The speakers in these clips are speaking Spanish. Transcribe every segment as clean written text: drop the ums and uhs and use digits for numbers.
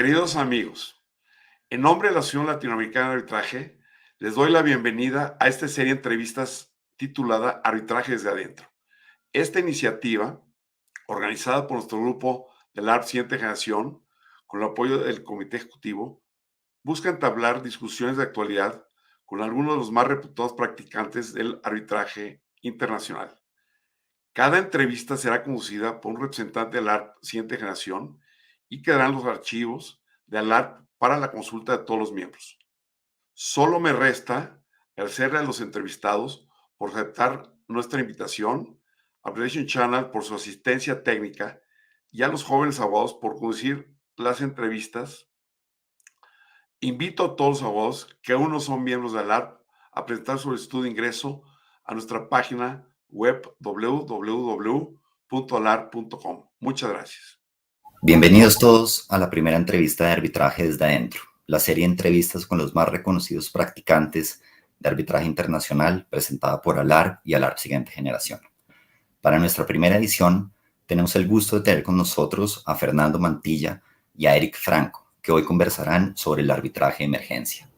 Queridos amigos, en nombre de la Asociación Latinoamericana de Arbitraje, les doy la bienvenida a esta serie de entrevistas titulada Arbitraje desde adentro. Esta iniciativa, organizada por nuestro grupo de la ARP Siguiente Generación, con el apoyo del Comité Ejecutivo, busca entablar discusiones de actualidad con algunos de los más reputados practicantes del arbitraje internacional. Cada entrevista será conducida por un representante de la ARP Siguiente Generación y quedarán los archivos de la ARP para la consulta de todos los miembros. Solo me resta agradecerle a los entrevistados por aceptar nuestra invitación, a Prediction Channel por su asistencia técnica y a los jóvenes abogados por conducir las entrevistas. Invito a todos los abogados que aún no son miembros de la ARP a presentar solicitud de ingreso a nuestra página web www.alarp.com. Muchas gracias. Bienvenidos todos a la primera entrevista de arbitraje desde adentro, la serie de entrevistas con los más reconocidos practicantes de arbitraje internacional presentada por ALARP y ALARP Siguiente Generación. Para nuestra primera edición, tenemos el gusto de tener con nosotros a Fernando Mantilla y a Eric Franco, que hoy conversarán sobre el arbitraje de emergencia.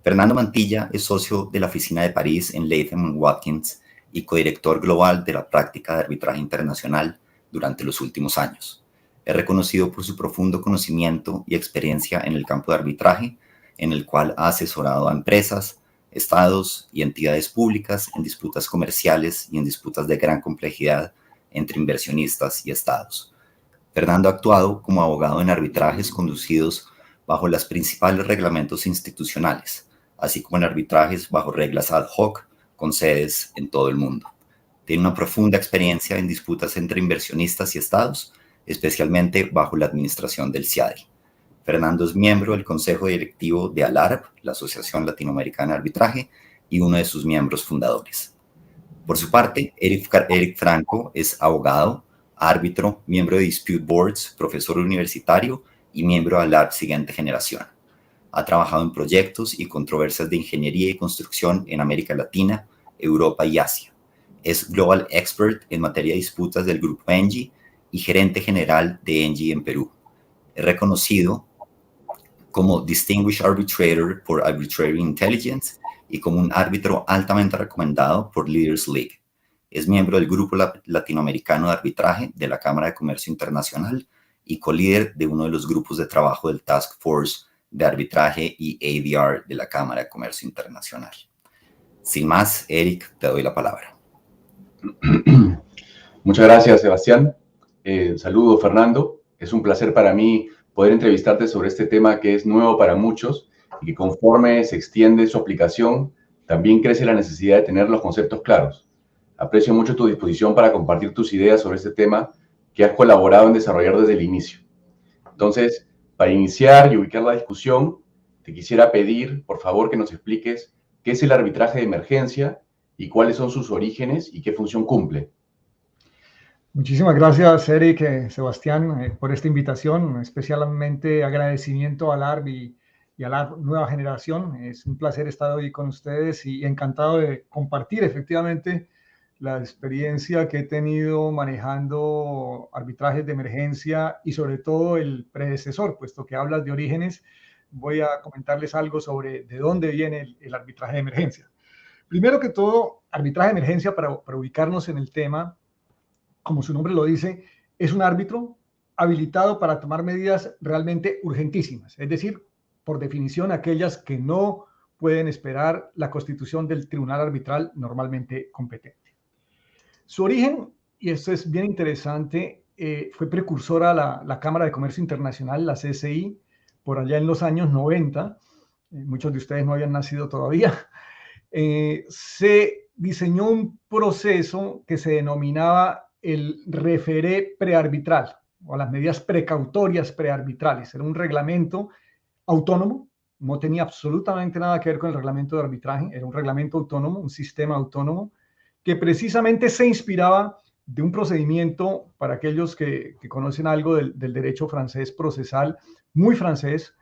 Fernando Mantilla es socio de la oficina de París en Latham & Watkins y codirector global de la práctica de arbitraje internacional durante los últimos años. Es reconocido por su profundo conocimiento y experiencia en el campo de arbitraje, en el cual ha asesorado a empresas, estados y entidades públicas en disputas comerciales y en disputas de gran complejidad entre inversionistas y estados. Fernando ha actuado como abogado en arbitrajes conducidos bajo los principales reglamentos institucionales, así como en arbitrajes bajo reglas ad hoc con sedes en todo el mundo. Tiene una profunda experiencia en disputas entre inversionistas y estados, especialmente bajo la administración del CIADI. Fernando es miembro del Consejo Directivo de ALARP, la Asociación Latinoamericana de Arbitraje, y uno de sus miembros fundadores. Por su parte, Eric Franco es abogado, árbitro, miembro de Dispute Boards, profesor universitario y miembro de ALARP Siguiente Generación. Ha trabajado en proyectos y controversias de ingeniería y construcción en América Latina, Europa y Asia. Es Global Expert en materia de disputas del Grupo ENGIE y gerente general de ENGIE en Perú. Es reconocido como Distinguished Arbitrator por Arbitrary Intelligence y como un árbitro altamente recomendado por Leaders League. Es miembro del Grupo Latinoamericano de Arbitraje de la Cámara de Comercio Internacional y colíder de uno de los grupos de trabajo del Task Force de Arbitraje y ADR de la Cámara de Comercio Internacional. Sin más, Eric, te doy la palabra. Muchas gracias, Sebastián. Saludo, Fernando. Es un placer para mí poder entrevistarte sobre este tema que es nuevo para muchos y que conforme se extiende su aplicación, también crece la necesidad de tener los conceptos claros. Aprecio mucho tu disposición para compartir tus ideas sobre este tema que has colaborado en desarrollar desde el inicio. Entonces, para iniciar y ubicar la discusión, te quisiera pedir, por favor, que nos expliques qué es el arbitraje de emergencia y cuáles son sus orígenes y qué función cumple. Muchísimas gracias, Eric, Sebastián, por esta invitación. Especialmente agradecimiento al ARB y a la nueva generación. Es un placer estar hoy con ustedes y encantado de compartir efectivamente la experiencia que he tenido manejando arbitrajes de emergencia y sobre todo el predecesor, puesto que hablas de orígenes. Voy a comentarles algo sobre de dónde viene el arbitraje de emergencia. Primero que todo, arbitraje de emergencia, para ubicarnos en el tema, como su nombre lo dice, es un árbitro habilitado para tomar medidas realmente urgentísimas, es decir, por definición, aquellas que no pueden esperar la constitución del tribunal arbitral normalmente competente. Su origen, y esto es bien interesante, fue precursora a la Cámara de Comercio Internacional, la CCI, por allá en los años 90. Muchos de ustedes no habían nacido todavía. Se diseñó un proceso que se denominaba el referé prearbitral o las medidas precautorias prearbitrales. Era un reglamento autónomo, no tenía absolutamente nada que ver con el reglamento de arbitraje, era un reglamento autónomo, un sistema autónomo que precisamente se inspiraba de un procedimiento, para aquellos que conocen algo del derecho francés procesal, muy francés,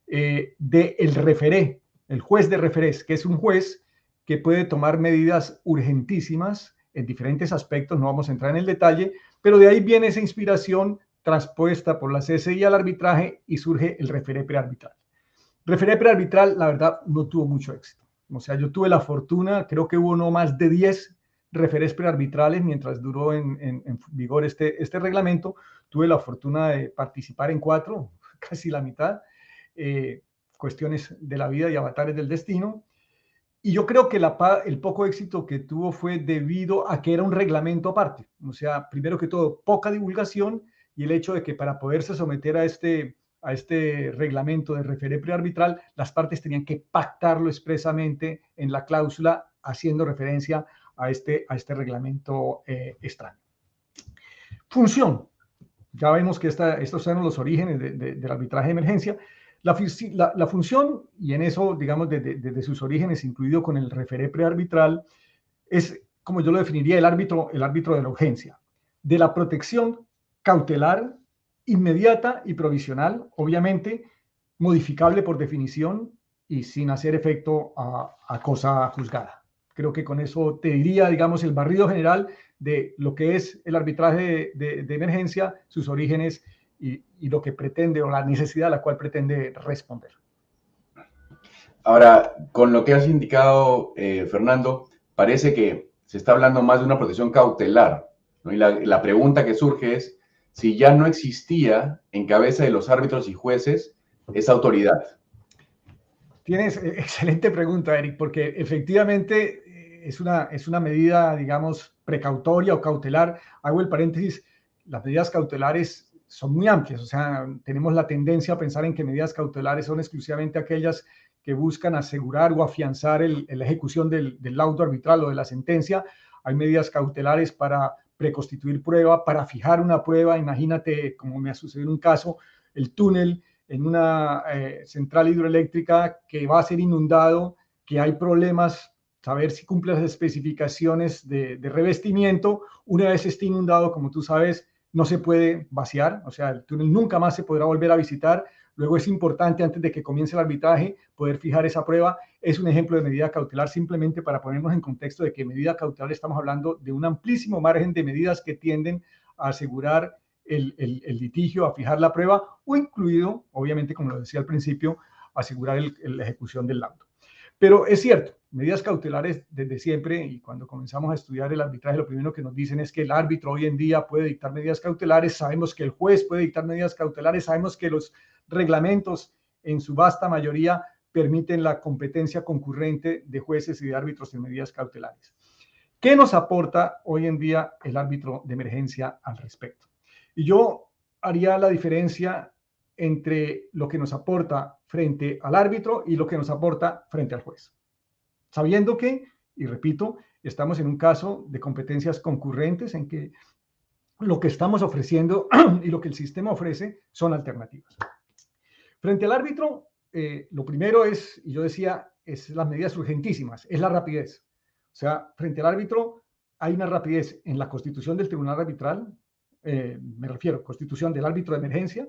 del referé, el juez de referés, que es un juez que puede tomar medidas urgentísimas en diferentes aspectos, no vamos a entrar en el detalle, pero de ahí viene esa inspiración transpuesta por la CSI al arbitraje y surge el referé prearbitral. Referé prearbitral, la verdad, no tuvo mucho éxito. O sea, yo tuve la fortuna, creo que hubo no más de 10 referés prearbitrales mientras duró en vigor este reglamento. Tuve la fortuna de participar en 4, casi la mitad, cuestiones de la vida y avatares del destino. Y yo creo que el poco éxito que tuvo fue debido a que era un reglamento aparte. O sea, primero que todo, poca divulgación y el hecho de que para poderse someter a este reglamento de referé prearbitral, las partes tenían que pactarlo expresamente en la cláusula haciendo referencia a este reglamento extraño. Función. Ya vemos que estos son los orígenes del arbitraje de emergencia. La función, y en eso, digamos, desde sus orígenes, incluido con el referé prearbitral, es, como yo lo definiría, el árbitro de la urgencia, de la protección cautelar, inmediata y provisional, obviamente modificable por definición y sin hacer efecto a cosa juzgada. Creo que con eso te diría, digamos, el barrido general de lo que es el arbitraje de emergencia, sus orígenes y lo que pretende o la necesidad a la cual pretende responder. Ahora, con lo que has indicado, Fernando, parece que se está hablando más de una protección cautelar, ¿no? Y la pregunta que surge es si ya no existía en cabeza de los árbitros y jueces esa autoridad. Tienes excelente pregunta, Eric, porque efectivamente es una medida, digamos, precautoria o cautelar. Hago el paréntesis, las medidas cautelares son muy amplias, o sea, tenemos la tendencia a pensar en que medidas cautelares son exclusivamente aquellas que buscan asegurar o afianzar la ejecución del laudo arbitral o de la sentencia. Hay medidas cautelares para preconstituir prueba, para fijar una prueba. Imagínate, como me ha sucedido en un caso, el túnel en una central hidroeléctrica que va a ser inundado, que hay problemas, saber si cumple las especificaciones de revestimiento. Una vez esté inundado, como tú sabes, no se puede vaciar, o sea, el túnel nunca más se podrá volver a visitar. Luego es importante, antes de que comience el arbitraje, poder fijar esa prueba. Es un ejemplo de medida cautelar, simplemente para ponernos en contexto de que medida cautelar estamos hablando de un amplísimo margen de medidas que tienden a asegurar el litigio, a fijar la prueba, o incluido, obviamente, como lo decía al principio, asegurar la ejecución del laudo. Pero es cierto, medidas cautelares desde siempre, y cuando comenzamos a estudiar el arbitraje, lo primero que nos dicen es que el árbitro hoy en día puede dictar medidas cautelares, sabemos que el juez puede dictar medidas cautelares, sabemos que los reglamentos en su vasta mayoría permiten la competencia concurrente de jueces y de árbitros en medidas cautelares. ¿Qué nos aporta hoy en día el árbitro de emergencia al respecto? Y yo haría la diferencia entre lo que nos aporta frente al árbitro y lo que nos aporta frente al juez. Sabiendo que, y repito, estamos en un caso de competencias concurrentes en que lo que estamos ofreciendo y lo que el sistema ofrece son alternativas. Frente al árbitro, lo primero es, y yo decía, es las medidas urgentísimas, es la rapidez. O sea, frente al árbitro hay una rapidez en la constitución del tribunal arbitral, me refiero, constitución del árbitro de emergencia.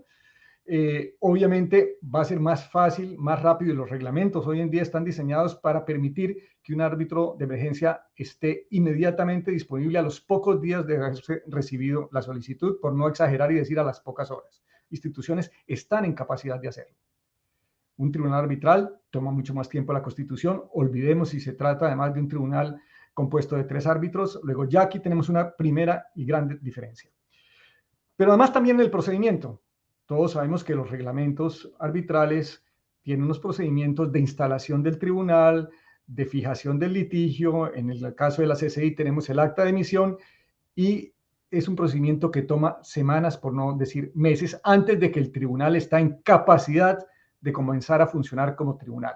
Obviamente va a ser más fácil, más rápido, y los reglamentos hoy en día están diseñados para permitir que un árbitro de emergencia esté inmediatamente disponible a los pocos días de haber recibido la solicitud, por no exagerar y decir a las pocas horas. Instituciones están en capacidad de hacerlo. Un tribunal arbitral toma mucho más tiempo la constitución. Olvidemos si se trata además de un tribunal compuesto de 3 árbitros. Luego ya aquí tenemos una primera y grande diferencia. Pero además también el procedimiento. Todos sabemos que los reglamentos arbitrales tienen unos procedimientos de instalación del tribunal, de fijación del litigio. En el caso de la CSI tenemos el acta de emisión y es un procedimiento que toma semanas, por no decir meses, antes de que el tribunal está en capacidad de comenzar a funcionar como tribunal.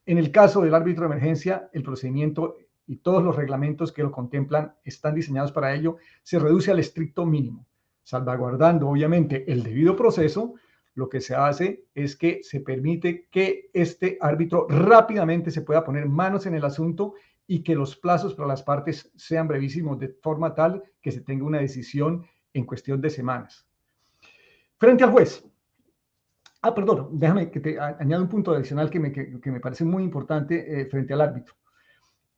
En el caso del árbitro de emergencia, el procedimiento y todos los reglamentos que lo contemplan están diseñados para ello, se reduce al estricto mínimo. Salvaguardando obviamente el debido proceso, lo que se hace es que se permite que este árbitro rápidamente se pueda poner manos en el asunto y que los plazos para las partes sean brevísimos, de forma tal que se tenga una decisión en cuestión de semanas. Frente al juez. Perdón, déjame que te añada un punto adicional que me parece muy importante frente al árbitro.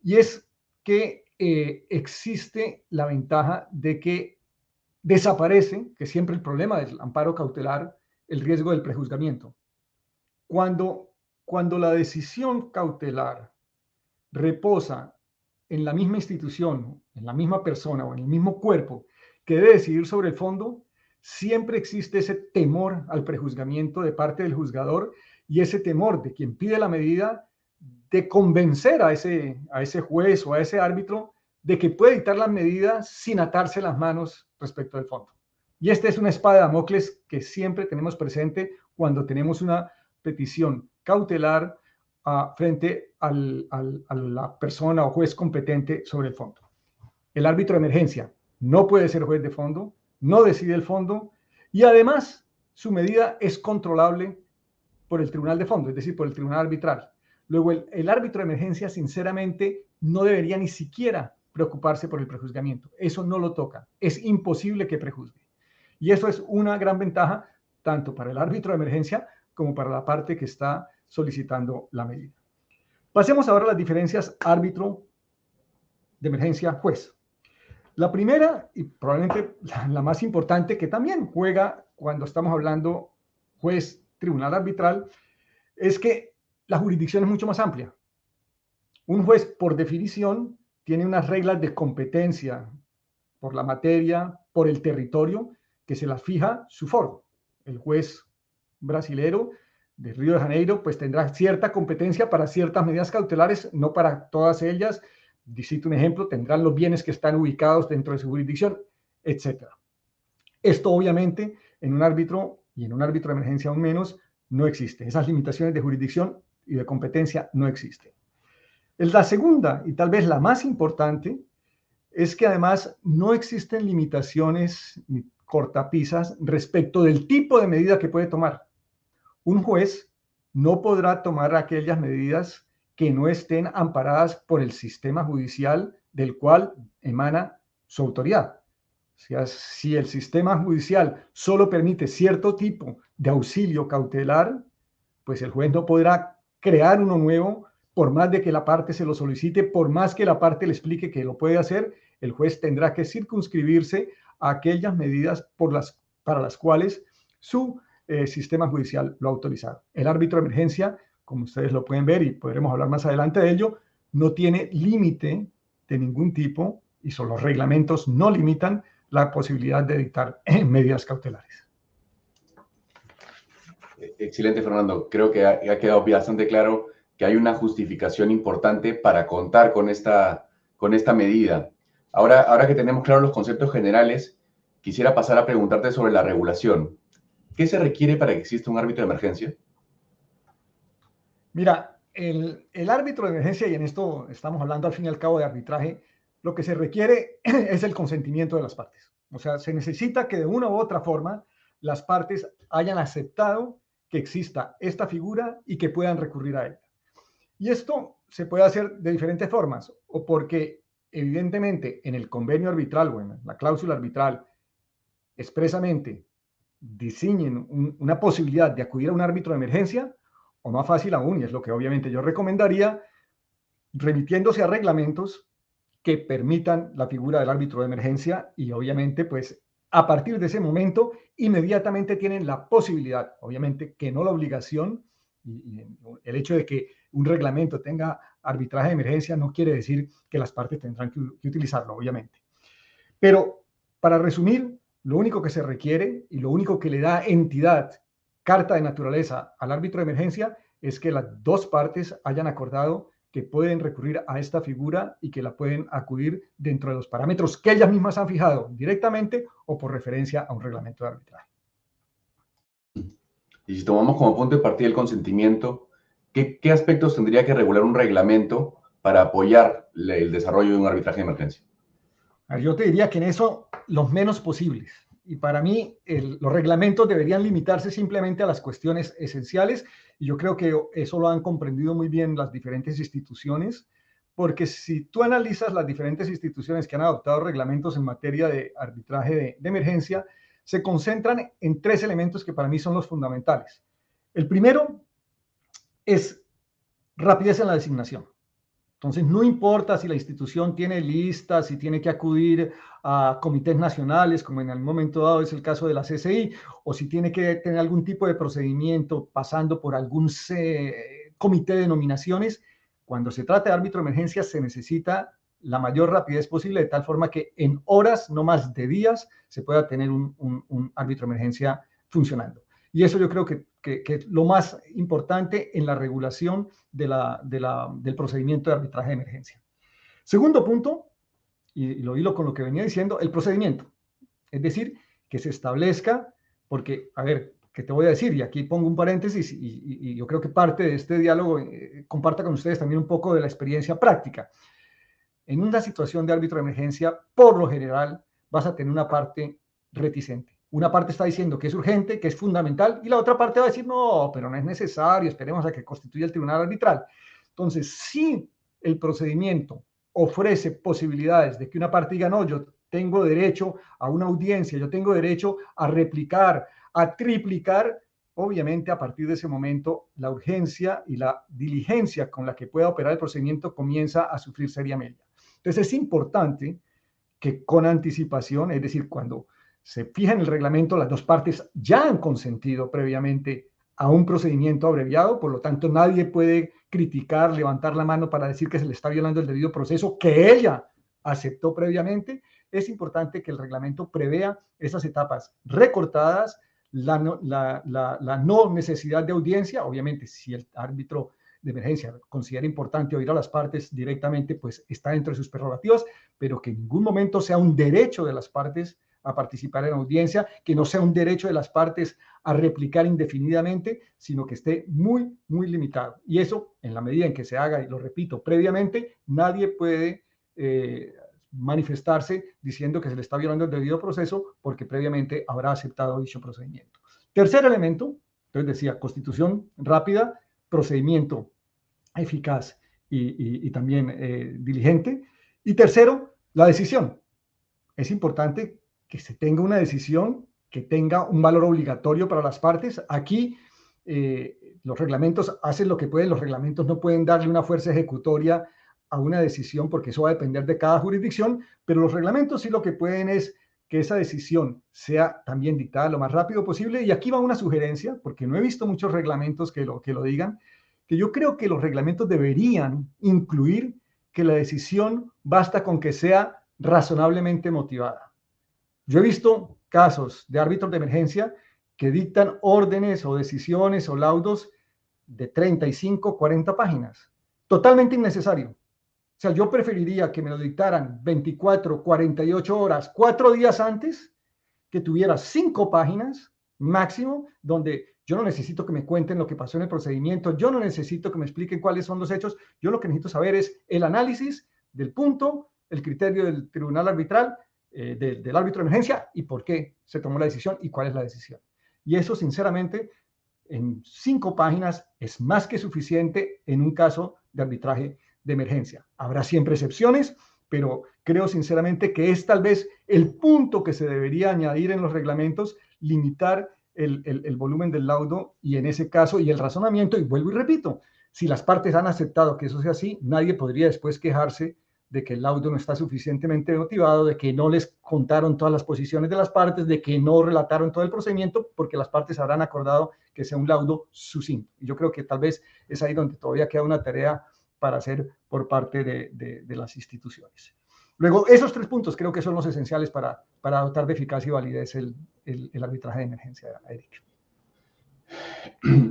Y es que existe la ventaja de que desaparece, que siempre el problema del amparo cautelar, el riesgo del prejuzgamiento. Cuando la decisión cautelar reposa en la misma institución, en la misma persona o en el mismo cuerpo que debe decidir sobre el fondo, siempre existe ese temor al prejuzgamiento de parte del juzgador y ese temor de quien pide la medida de convencer a ese juez o a ese árbitro de que puede dictar las medidas sin atarse las manos respecto del fondo. Y esta es una espada de Damocles que siempre tenemos presente cuando tenemos una petición cautelar frente a la persona o juez competente sobre el fondo. El árbitro de emergencia no puede ser juez de fondo, no decide el fondo y además su medida es controlable por el tribunal de fondo, es decir, por el tribunal arbitral. Luego, el árbitro de emergencia, sinceramente, no debería ni siquiera preocuparse por el prejuzgamiento. Eso no lo toca. Es imposible que prejuzgue. Y eso es una gran ventaja tanto para el árbitro de emergencia como para la parte que está solicitando la medida. Pasemos ahora a las diferencias árbitro de emergencia juez. La primera, y probablemente la más importante, que también juega cuando estamos hablando juez tribunal arbitral, es que la jurisdicción es mucho más amplia. Un juez, por definición, tiene unas reglas de competencia por la materia, por el territorio, que se las fija su foro. El juez brasilero de Río de Janeiro, pues tendrá cierta competencia para ciertas medidas cautelares, no para todas ellas. Cito un ejemplo, tendrán los bienes que están ubicados dentro de su jurisdicción, etc. Esto obviamente en un árbitro y en un árbitro de emergencia aún menos no existe. Esas limitaciones de jurisdicción y de competencia no existen. La segunda y tal vez la más importante es que además no existen limitaciones ni cortapisas respecto del tipo de medida que puede tomar. Un juez no podrá tomar aquellas medidas que no estén amparadas por el sistema judicial del cual emana su autoridad. O sea, si el sistema judicial solo permite cierto tipo de auxilio cautelar, pues el juez no podrá crear uno nuevo, por más de que la parte se lo solicite, por más que la parte le explique que lo puede hacer, el juez tendrá que circunscribirse a aquellas medidas para las cuales su sistema judicial lo ha autorizado. El árbitro de emergencia, como ustedes lo pueden ver y podremos hablar más adelante de ello, no tiene límite de ningún tipo y los reglamentos no limitan la posibilidad de dictar medidas cautelares. Excelente, Fernando. Creo que ha quedado bastante claro que hay una justificación importante para contar con esta medida. Ahora que tenemos claros los conceptos generales, quisiera pasar a preguntarte sobre la regulación. ¿Qué se requiere para que exista un árbitro de emergencia? Mira, el árbitro de emergencia, y en esto estamos hablando al fin y al cabo de arbitraje, lo que se requiere es el consentimiento de las partes. O sea, se necesita que de una u otra forma las partes hayan aceptado que exista esta figura y que puedan recurrir a ella. Y esto se puede hacer de diferentes formas, o porque evidentemente en el convenio arbitral o en la cláusula arbitral expresamente diseñen una posibilidad de acudir a un árbitro de emergencia, o más fácil aún, y es lo que obviamente yo recomendaría, remitiéndose a reglamentos que permitan la figura del árbitro de emergencia y obviamente pues a partir de ese momento inmediatamente tienen la posibilidad, obviamente que no la obligación, y el hecho de que un reglamento tenga arbitraje de emergencia no quiere decir que las partes tendrán que utilizarlo, obviamente. Pero para resumir, lo único que se requiere y lo único que le da entidad, carta de naturaleza al árbitro de emergencia es que las dos partes hayan acordado que pueden recurrir a esta figura y que la pueden acudir dentro de los parámetros que ellas mismas han fijado directamente o por referencia a un reglamento de arbitraje. Y si tomamos como punto de partida el consentimiento, ¿qué aspectos tendría que regular un reglamento para apoyar el desarrollo de un arbitraje de emergencia? Yo te diría que en eso los menos posibles. Y para mí los reglamentos deberían limitarse simplemente a las cuestiones esenciales y yo creo que eso lo han comprendido muy bien las diferentes instituciones, porque si tú analizas las diferentes instituciones que han adoptado reglamentos en materia de arbitraje de emergencia, se concentran en tres elementos que para mí son los fundamentales. El primero es rapidez en la designación. Entonces, no importa si la institución tiene listas, si tiene que acudir a comités nacionales, como en algún momento dado es el caso de la CCI, o si tiene que tener algún tipo de procedimiento pasando por algún comité de nominaciones. Cuando se trata de árbitro de emergencia, se necesita la mayor rapidez posible, de tal forma que en horas, no más de días, se pueda tener un árbitro de emergencia funcionando. Y eso yo creo que es lo más importante en la regulación del procedimiento de arbitraje de emergencia. Segundo punto, y lo hilo con lo que venía diciendo, el procedimiento. Es decir, que se establezca, porque, a ver, ¿qué te voy a decir? Y aquí pongo un paréntesis y yo creo que parte de este diálogo comparta con ustedes también un poco de la experiencia práctica. En una situación de árbitro de emergencia, por lo general, vas a tener una parte reticente. Una parte está diciendo que es urgente, que es fundamental, y la otra parte va a decir, no, pero no es necesario, esperemos a que constituya el tribunal arbitral. Entonces, si el procedimiento ofrece posibilidades de que una parte diga, no, yo tengo derecho a una audiencia, yo tengo derecho a replicar, a triplicar, obviamente a partir de ese momento la urgencia y la diligencia con la que pueda operar el procedimiento comienza a sufrir seriamente. Entonces es importante que con anticipación, es decir, cuando se fija en el reglamento, las dos partes ya han consentido previamente a un procedimiento abreviado, por lo tanto nadie puede criticar, levantar la mano para decir que se le está violando el debido proceso que ella aceptó previamente. Es importante que el reglamento prevea esas etapas recortadas, la no necesidad de audiencia, obviamente si el árbitro de emergencia considera importante oír a las partes directamente, pues está dentro de sus prerrogativas, pero que en ningún momento sea un derecho de las partes a participar en audiencia, que no sea un derecho de las partes a replicar indefinidamente, sino que esté muy, muy limitado. Y eso, en la medida en que se haga, y lo repito, previamente, nadie puede manifestarse diciendo que se le está violando el debido proceso porque previamente habrá aceptado dicho procedimiento. Tercer elemento, entonces decía, constitución rápida, procedimiento eficaz y también diligente. Y tercero, la decisión. Es importante que se tenga una decisión que tenga un valor obligatorio para las partes. Aquí los reglamentos hacen lo que pueden, los reglamentos no pueden darle una fuerza ejecutoria a una decisión porque eso va a depender de cada jurisdicción, pero los reglamentos sí lo que pueden es que esa decisión sea también dictada lo más rápido posible. Y aquí va una sugerencia, porque no he visto muchos reglamentos que lo digan, que yo creo que los reglamentos deberían incluir que la decisión basta con que sea razonablemente motivada. Yo he visto casos de árbitros de emergencia que dictan órdenes o decisiones o laudos de 35, 40 páginas. Totalmente innecesario. O sea, yo preferiría que me lo dictaran 24, 48 horas, 4 días antes, que tuviera 5 páginas máximo, donde yo no necesito que me cuenten lo que pasó en el procedimiento, yo no necesito que me expliquen cuáles son los hechos, yo lo que necesito saber es el análisis del punto, el criterio del tribunal arbitral, del árbitro de emergencia y por qué se tomó la decisión y cuál es la decisión. Y eso, sinceramente, en 5 páginas es más que suficiente en un caso de arbitraje de emergencia. Habrá siempre excepciones, pero creo sinceramente que es tal vez el punto que se debería añadir en los reglamentos, limitar el volumen del laudo y en ese caso, y el razonamiento, y vuelvo y repito, si las partes han aceptado que eso sea así, nadie podría después quejarse de que el laudo no está suficientemente motivado, de que no les contaron todas las posiciones de las partes, de que no relataron todo el procedimiento, porque las partes habrán acordado que sea un laudo sucinto. Y yo creo que tal vez es ahí donde todavía queda una tarea para hacer por parte de las instituciones. Luego, esos 3 puntos creo que son los esenciales para dotar de eficacia y validez el arbitraje de emergencia, Eric.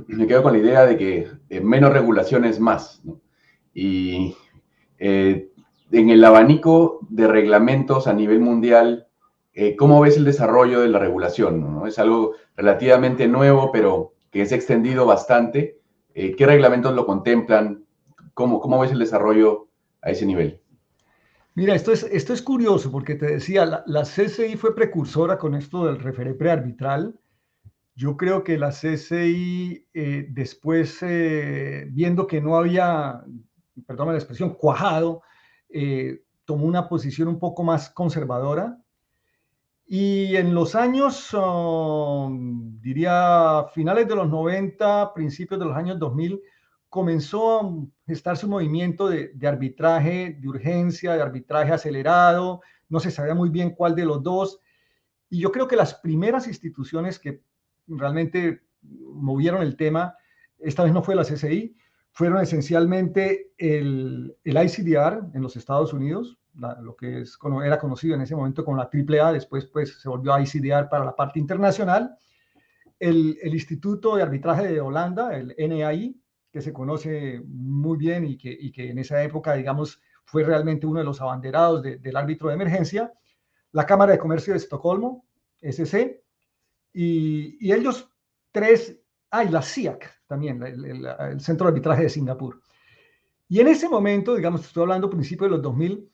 Me quedo con la idea de que menos regulación es más, ¿no? Y en el abanico de reglamentos a nivel mundial, ¿cómo ves el desarrollo de la regulación, ¿no? Es algo relativamente nuevo, pero que se ha extendido bastante. ¿Qué reglamentos lo contemplan? ¿Cómo ves el desarrollo a ese nivel? Mira, esto es curioso porque te decía, la CCI fue precursora con esto del referé prearbitral. Yo creo que la CCI después, viendo que no había, perdóname la expresión, cuajado, tomó una posición un poco más conservadora. Y en los años, diría, finales de los 90, principios de los años 2000, comenzó a gestarse un movimiento de arbitraje de urgencia, de arbitraje acelerado, no se sabía muy bien cuál de los dos, y yo creo que las primeras instituciones que realmente movieron el tema, esta vez no fue la CCI, fueron esencialmente el ICDR en los Estados Unidos, lo que era conocido en ese momento como la AAA, después pues, se volvió ICDR para la parte internacional, el Instituto de Arbitraje de Holanda, el NAI, que se conoce muy bien y que en esa época, digamos, fue realmente uno de los abanderados del árbitro de emergencia, la Cámara de Comercio de Estocolmo, SC, y ellos tres, y la CIAC también, el Centro de Arbitraje de Singapur. Y en ese momento, digamos, estoy hablando principio de los 2000,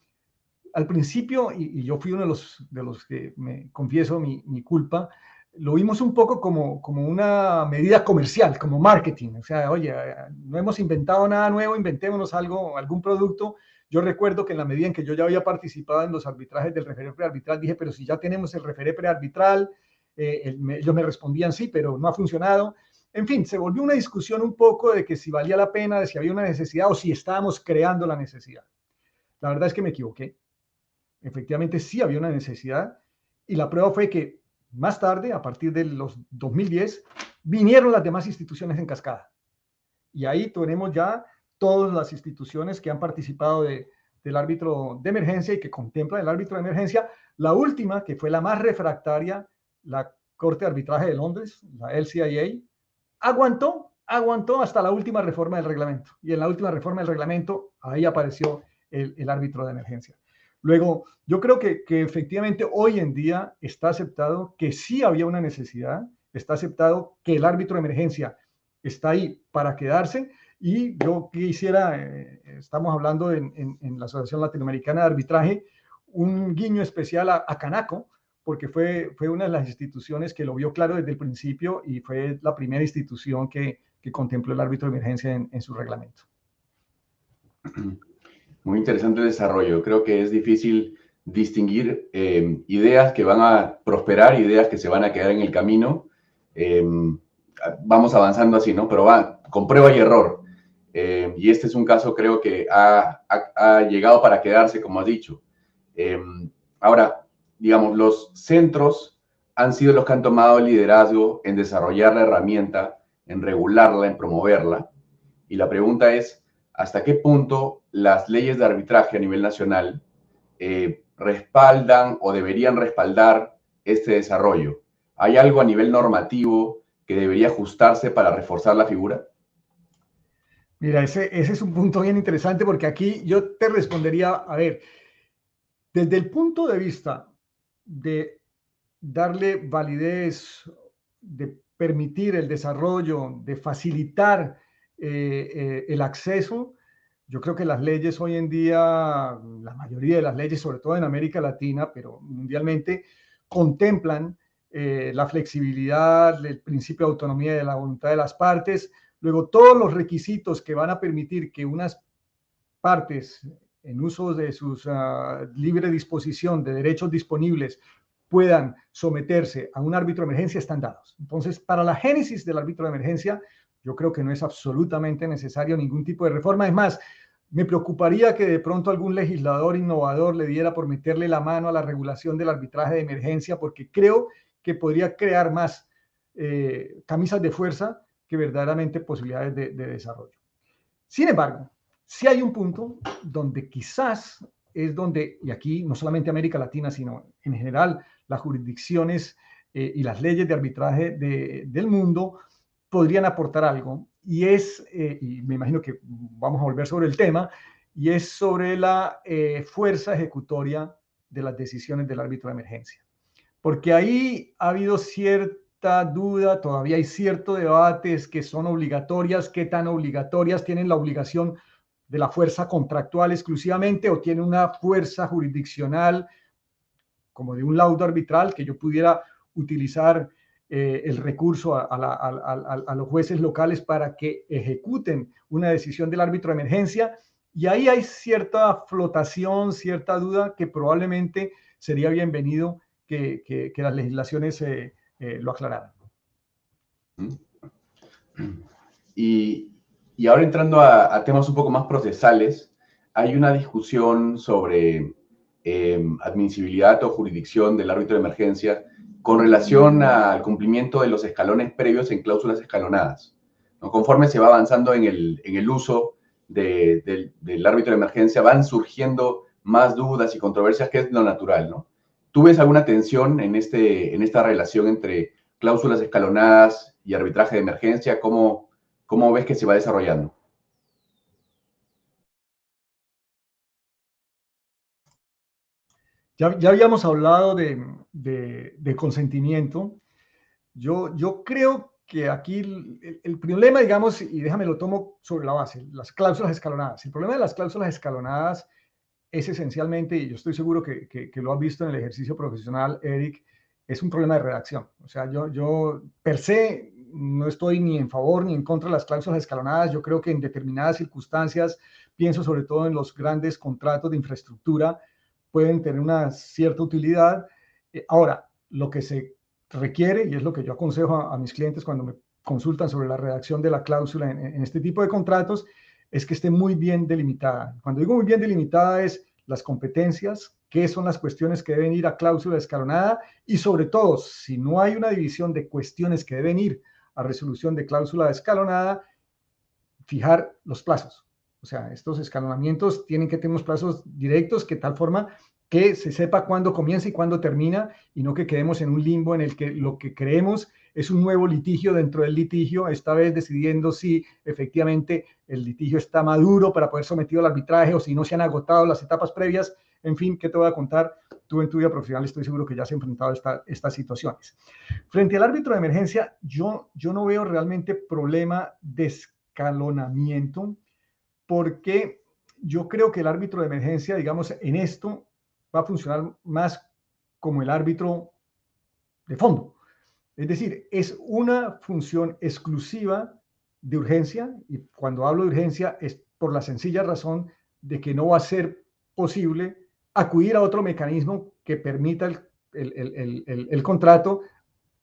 al principio, y yo fui uno de los que me confieso mi culpa, lo vimos un poco como una medida comercial, como marketing. O sea, oye, no hemos inventado nada nuevo, inventémonos algún producto. Yo recuerdo que en la medida en que yo ya había participado en los arbitrajes del referé prearbitral, dije, pero si ya tenemos el referé prearbitral, ellos me respondían sí, pero no ha funcionado. En fin, se volvió una discusión un poco de que si valía la pena, de si había una necesidad o si estábamos creando la necesidad. La verdad es que me equivoqué. Efectivamente sí había una necesidad y la prueba fue que más tarde, a partir de los 2010, vinieron las demás instituciones en cascada. Y ahí tenemos ya todas las instituciones que han participado del árbitro de emergencia y que contemplan el árbitro de emergencia. La última, que fue la más refractaria, la Corte de Arbitraje de Londres, la LCIA, aguantó hasta la última reforma del reglamento. Y en la última reforma del reglamento, ahí apareció el árbitro de emergencia. Luego, yo creo que efectivamente hoy en día está aceptado que sí había una necesidad, está aceptado que el árbitro de emergencia está ahí para quedarse, y yo quisiera, estamos hablando en la Asociación Latinoamericana de Arbitraje, un guiño especial a Canaco, porque fue una de las instituciones que lo vio claro desde el principio y fue la primera institución que contempló el árbitro de emergencia en su reglamento. Muy interesante el desarrollo. Creo que es difícil distinguir ideas que van a prosperar, ideas que se van a quedar en el camino. Vamos avanzando así, ¿no? Pero va con prueba y error. Y este es un caso, creo que ha llegado para quedarse, como has dicho. Ahora, digamos, los centros han sido los que han tomado el liderazgo en desarrollar la herramienta, en regularla, en promoverla. Y la pregunta es, ¿hasta qué punto las leyes de arbitraje a nivel nacional respaldan o deberían respaldar este desarrollo? ¿Hay algo a nivel normativo que debería ajustarse para reforzar la figura? Mira, ese es un punto bien interesante, porque aquí yo te respondería, a ver, desde el punto de vista de darle validez, de permitir el desarrollo, de facilitar el acceso, yo creo que las leyes hoy en día, la mayoría de las leyes, sobre todo en América Latina, pero mundialmente, contemplan la flexibilidad, el principio de autonomía de la voluntad de las partes. Luego, todos los requisitos que van a permitir que unas partes, en uso de sus libre disposición de derechos disponibles, puedan someterse a un árbitro de emergencia, están dados. Entonces, para la génesis del árbitro de emergencia, yo creo que no es absolutamente necesario ningún tipo de reforma. Es más, me preocuparía que de pronto algún legislador innovador le diera por meterle la mano a la regulación del arbitraje de emergencia, porque creo que podría crear más camisas de fuerza que verdaderamente posibilidades de desarrollo. Sin embargo, sí hay un punto donde quizás es donde, y aquí no solamente América Latina, sino en general las jurisdicciones y las leyes de arbitraje del mundo podrían aportar algo, y es, y me imagino que vamos a volver sobre el tema, y es sobre la fuerza ejecutoria de las decisiones del árbitro de emergencia. Porque ahí ha habido cierta duda, todavía hay cierto debate, es que son obligatorias, qué tan obligatorias, tienen la obligación de la fuerza contractual exclusivamente o tienen una fuerza jurisdiccional como de un laudo arbitral que yo pudiera utilizar el recurso a los jueces locales para que ejecuten una decisión del árbitro de emergencia. Y ahí hay cierta flotación, cierta duda que probablemente sería bienvenido que las legislaciones lo aclararan. Y Y ahora entrando a temas un poco más procesales, hay una discusión sobre admisibilidad o jurisdicción del árbitro de emergencia con relación al cumplimiento de los escalones previos en cláusulas escalonadas, ¿no? Conforme se va avanzando en el uso del árbitro de emergencia, van surgiendo más dudas y controversias, que es lo natural, ¿no? ¿Tú ves alguna tensión en esta relación entre cláusulas escalonadas y arbitraje de emergencia? ¿Cómo ves que se va desarrollando? Ya habíamos hablado de consentimiento. Yo creo que aquí el problema, digamos, y déjame lo tomo sobre la base, las cláusulas escalonadas. El problema de las cláusulas escalonadas es esencialmente, y yo estoy seguro que lo has visto en el ejercicio profesional, Eric, es un problema de redacción. O sea, yo per se no estoy ni en favor ni en contra de las cláusulas escalonadas. Yo creo que en determinadas circunstancias, pienso sobre todo en los grandes contratos de infraestructura, pueden tener una cierta utilidad. Ahora, lo que se requiere, y es lo que yo aconsejo a mis clientes cuando me consultan sobre la redacción de la cláusula en este tipo de contratos, es que esté muy bien delimitada. Cuando digo muy bien delimitada es las competencias, qué son las cuestiones que deben ir a cláusula escalonada y sobre todo, si no hay una división de cuestiones que deben ir a resolución de cláusula escalonada, fijar los plazos. O sea, estos escalonamientos tienen que tener unos plazos directos, que tal forma que se sepa cuándo comienza y cuándo termina, y no que quedemos en un limbo en el que lo que creemos es un nuevo litigio dentro del litigio, esta vez decidiendo si efectivamente el litigio está maduro para poder sometido al arbitraje o si no se han agotado las etapas previas. En fin, ¿qué te voy a contar? Tú en tu vida profesional estoy seguro que ya has enfrentado estas situaciones. Frente al árbitro de emergencia, yo no veo realmente problema de escalonamiento, porque yo creo que el árbitro de emergencia, digamos, en esto va a funcionar más como el árbitro de fondo. Es decir, es una función exclusiva de urgencia, y cuando hablo de urgencia es por la sencilla razón de que no va a ser posible acudir a otro mecanismo que permita el contrato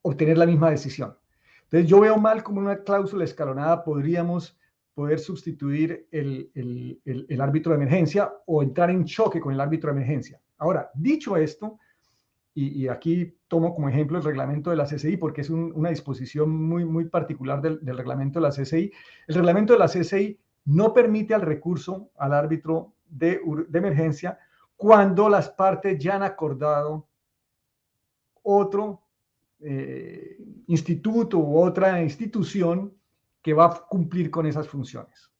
obtener la misma decisión. Entonces yo veo mal como una cláusula escalonada podríamos poder sustituir el árbitro de emergencia o entrar en choque con el árbitro de emergencia. Ahora, dicho esto, y aquí tomo como ejemplo el reglamento de la CCI, porque es una disposición muy particular del reglamento de la CCI. El reglamento de la CCI no permite el recurso al árbitro de emergencia cuando las partes ya han acordado otro instituto u otra institución que va a cumplir con esas funciones,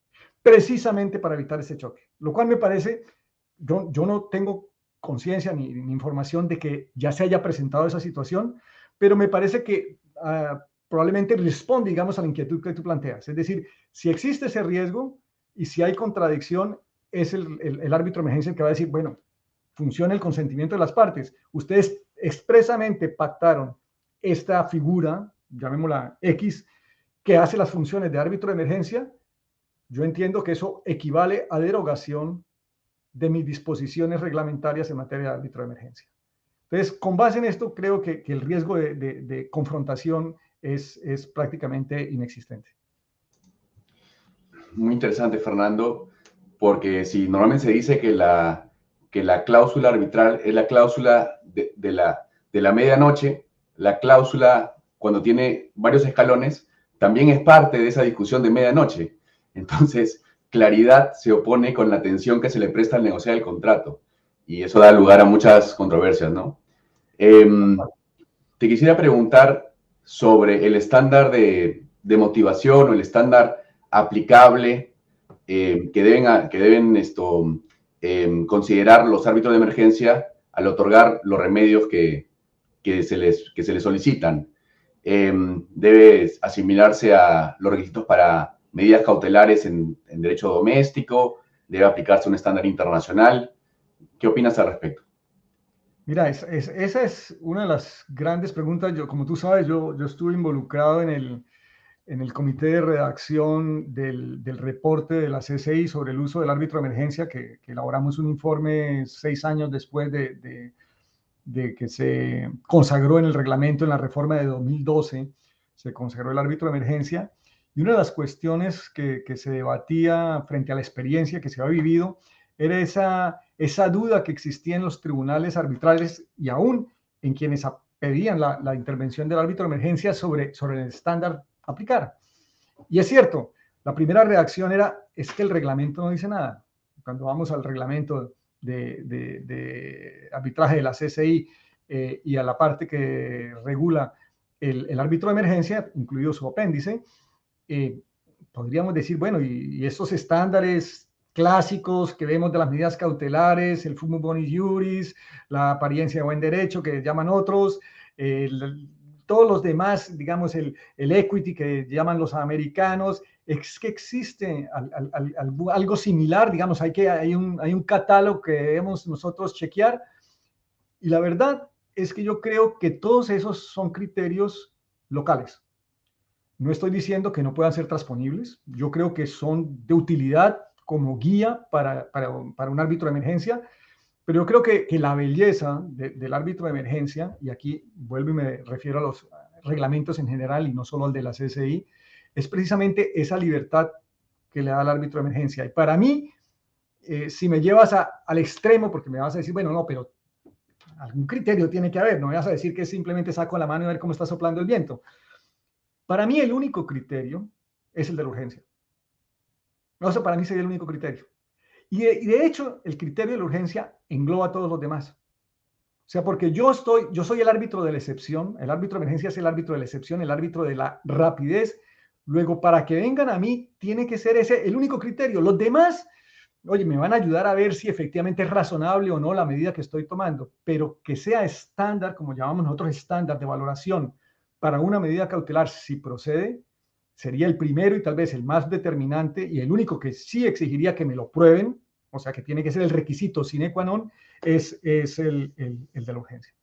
precisamente para evitar ese choque. Lo cual me parece, yo no tengo conciencia ni información de que ya se haya presentado esa situación, pero me parece que probablemente responde, digamos, a la inquietud que tú planteas. Es decir, si existe ese riesgo y si hay contradicción, es el árbitro de emergencia el que va a decir, bueno, funciona el consentimiento de las partes. Ustedes expresamente pactaron esta figura, llamémosla X, que hace las funciones de árbitro de emergencia. Yo entiendo que eso equivale a derogación de mis disposiciones reglamentarias en materia de árbitro de emergencia. Entonces, con base en esto, creo que el riesgo de confrontación es prácticamente inexistente. Muy interesante, Fernando, porque si normalmente se dice que la cláusula arbitral es la cláusula de la medianoche, la cláusula cuando tiene varios escalones también es parte de esa discusión de medianoche. Entonces, claridad se opone con la atención que se le presta al negociar el contrato, y eso da lugar a muchas controversias, ¿no? Te quisiera preguntar sobre el estándar de motivación o el estándar aplicable que deben considerar los árbitros de emergencia al otorgar los remedios que se les solicitan. Debe asimilarse a los requisitos para medidas cautelares en derecho doméstico, debe aplicarse un estándar internacional. ¿Qué opinas al respecto? Mira, esa es una de las grandes preguntas. Como tú sabes, yo estuve involucrado en el comité de redacción del reporte de la CCI sobre el uso del árbitro de emergencia, que elaboramos un informe 6 años después de que se consagró en el reglamento, en la reforma de 2012, se consagró el árbitro de emergencia. Y una de las cuestiones que se debatía frente a la experiencia que se ha vivido era esa duda que existía en los tribunales arbitrales y aún en quienes pedían la intervención del árbitro de emergencia sobre el estándar a aplicar. Y es cierto, la primera reacción es que el reglamento no dice nada. Cuando vamos al reglamento de arbitraje de la CCI y a la parte que regula el árbitro de emergencia, incluido su apéndice, podríamos decir, bueno, y estos estándares clásicos que vemos de las medidas cautelares, el fumus bonis juris, la apariencia de buen derecho que llaman otros, todos los demás, digamos, el equity que llaman los americanos, es que existe algo similar, digamos, hay un catálogo que debemos nosotros chequear, y la verdad es que yo creo que todos esos son criterios locales. No estoy diciendo que no puedan ser transponibles, yo creo que son de utilidad como guía para un árbitro de emergencia, pero yo creo que la belleza del árbitro de emergencia, y aquí vuelvo y me refiero a los reglamentos en general y no solo al de la CCI, es precisamente esa libertad que le da al árbitro de emergencia. Y para mí, si me llevas al extremo, porque me vas a decir, bueno, no, pero algún criterio tiene que haber, no me vas a decir que simplemente saco la mano y ver cómo está soplando el viento. Para mí el único criterio es el de la urgencia. No, eso para mí sería el único criterio. Y de hecho, el criterio de la urgencia engloba a todos los demás. O sea, porque yo soy el árbitro de la excepción, el árbitro de emergencia es el árbitro de la excepción, el árbitro de la rapidez. Luego, para que vengan a mí, tiene que ser ese el único criterio. Los demás, oye, me van a ayudar a ver si efectivamente es razonable o no la medida que estoy tomando, pero que sea estándar, como llamamos nosotros estándar de valoración para una medida cautelar, si procede, sería el primero y tal vez el más determinante y el único que sí exigiría que me lo prueben, o sea, que tiene que ser el requisito sine qua non, es el de la urgencia.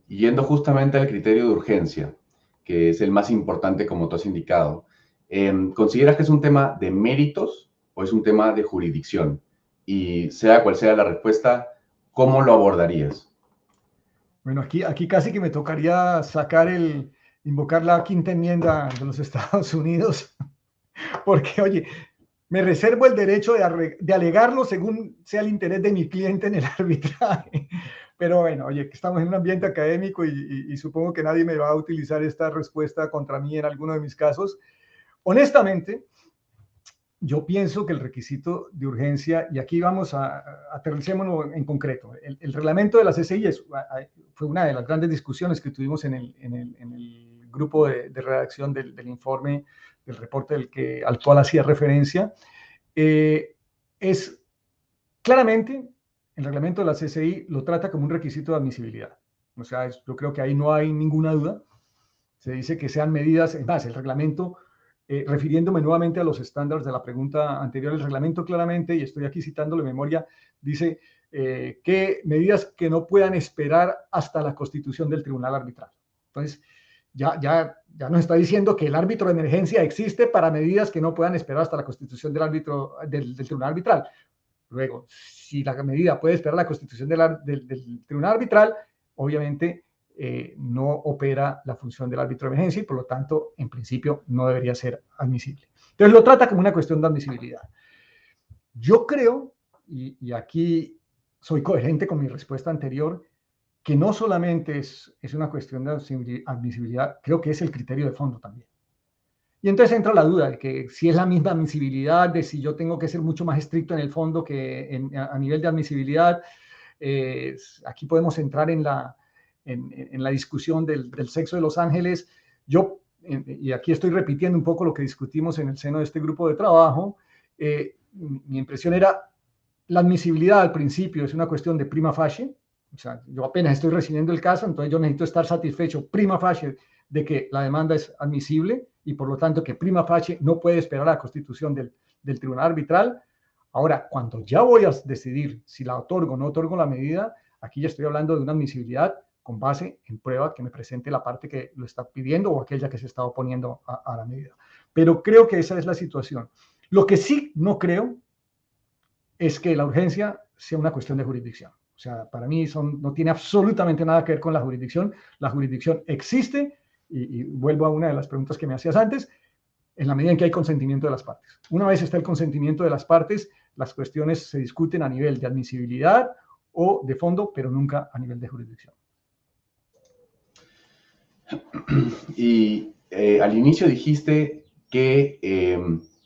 Y yendo justamente al criterio de urgencia, que es el más importante como tú has indicado, ¿consideras que es un tema de méritos o es un tema de jurisdicción? Y sea cual sea la respuesta, ¿cómo lo abordarías? Bueno, aquí casi que me tocaría invocar la quinta enmienda de los Estados Unidos, porque, oye, me reservo el derecho de alegarlo según sea el interés de mi cliente en el arbitraje. Pero bueno, oye, que estamos en un ambiente académico y supongo que nadie me va a utilizar esta respuesta contra mí en alguno de mis casos. Honestamente, yo pienso que el requisito de urgencia, y aquí vamos aterricémonos en concreto, el reglamento de la CCI fue una de las grandes discusiones que tuvimos en el grupo de redacción del informe, del reporte al cual hacía referencia. Es claramente, el reglamento de la CCI lo trata como un requisito de admisibilidad. O sea, yo creo que ahí no hay ninguna duda. Se dice que sean medidas, es más, el reglamento, refiriéndome nuevamente a los estándares de la pregunta anterior, el reglamento claramente, y estoy aquí citando de memoria, dice que medidas que no puedan esperar hasta la constitución del tribunal arbitral. Entonces, ya nos está diciendo que el árbitro de emergencia existe para medidas que no puedan esperar hasta la constitución del tribunal arbitral. Luego, si la medida puede esperar la constitución del tribunal arbitral, obviamente no opera la función del árbitro de emergencia y por lo tanto, en principio, no debería ser admisible. Entonces lo trata como una cuestión de admisibilidad. Yo creo, y aquí soy coherente con mi respuesta anterior, que no solamente es una cuestión de admisibilidad, creo que es el criterio de fondo también. Y entonces entra la duda de que si es la misma admisibilidad, de si yo tengo que ser mucho más estricto en el fondo que a nivel de admisibilidad. Aquí podemos entrar en la discusión del sexo de los ángeles. Y aquí estoy repitiendo un poco lo que discutimos en el seno de este grupo de trabajo. Mi impresión era, la admisibilidad al principio es una cuestión de prima facie. O sea, yo apenas estoy recibiendo el caso, entonces yo necesito estar satisfecho prima facie de que la demanda es admisible y por lo tanto que prima facie no puede esperar a la constitución del tribunal arbitral. Ahora, cuando ya voy a decidir si la otorgo o no otorgo la medida, aquí ya estoy hablando de una admisibilidad con base en prueba que me presente la parte que lo está pidiendo o aquella que se está oponiendo a la medida. Pero creo que esa es la situación. Lo que sí no creo es que la urgencia sea una cuestión de jurisdicción. O sea, para mí no tiene absolutamente nada que ver con la jurisdicción. La jurisdicción existe, y vuelvo a una de las preguntas que me hacías antes, en la medida en que hay consentimiento de las partes. Una vez está el consentimiento de las partes, las cuestiones se discuten a nivel de admisibilidad o de fondo, pero nunca a nivel de jurisdicción. Y al inicio dijiste que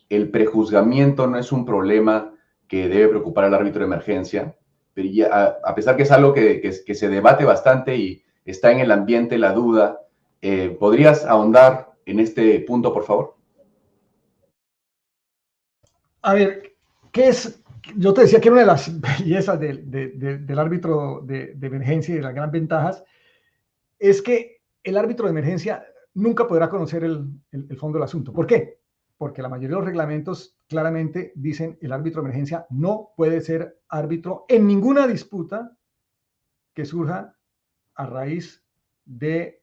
el prejuzgamiento no es un problema que debe preocupar al árbitro de emergencia, pero ya, a pesar que es algo que se debate bastante y está en el ambiente la duda, ¿podrías ahondar en este punto, por favor? A ver, ¿qué es? Yo te decía que una de las bellezas del árbitro de emergencia y de las grandes ventajas es que el árbitro de emergencia nunca podrá conocer el fondo del asunto. ¿Por qué? Porque la mayoría de los reglamentos claramente dicen el árbitro de emergencia no puede ser árbitro en ninguna disputa que surja a raíz de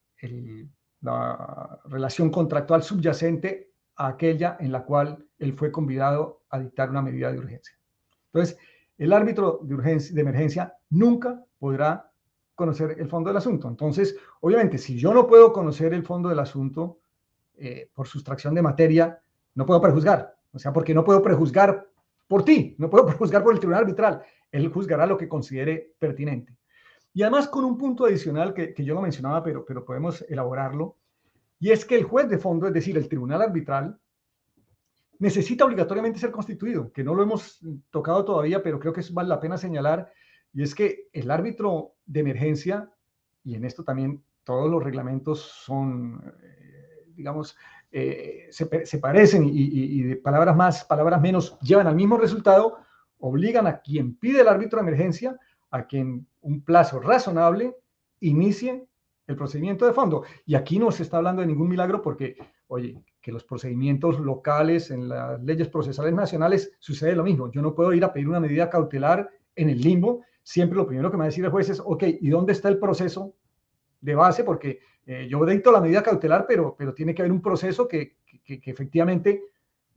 la relación contractual subyacente a aquella en la cual él fue convidado a dictar una medida de urgencia. Entonces, el árbitro de emergencia nunca podrá conocer el fondo del asunto. Entonces, obviamente, si yo no puedo conocer el fondo del asunto por sustracción de materia, no puedo prejuzgar. O sea, porque no puedo prejuzgar por ti, no puedo prejuzgar por el tribunal arbitral. Él juzgará lo que considere pertinente. Y además con un punto adicional que yo no mencionaba, pero podemos elaborarlo, y es que el juez de fondo, es decir, el tribunal arbitral, necesita obligatoriamente ser constituido, que no lo hemos tocado todavía, pero creo que vale la pena señalar, y es que el árbitro de emergencia, y en esto también todos los reglamentos son, digamos, se parecen y de palabras más, palabras menos, llevan al mismo resultado, obligan a quien pide el árbitro de emergencia a que en un plazo razonable inicie el procedimiento de fondo. Y aquí no se está hablando de ningún milagro porque, oye, que los procedimientos locales en las leyes procesales nacionales sucede lo mismo. Yo no puedo ir a pedir una medida cautelar en el limbo. Siempre lo primero que me va a decir el juez es, ok, ¿y dónde está el proceso de base? Porque yo dicto la medida cautelar, pero tiene que haber un proceso que efectivamente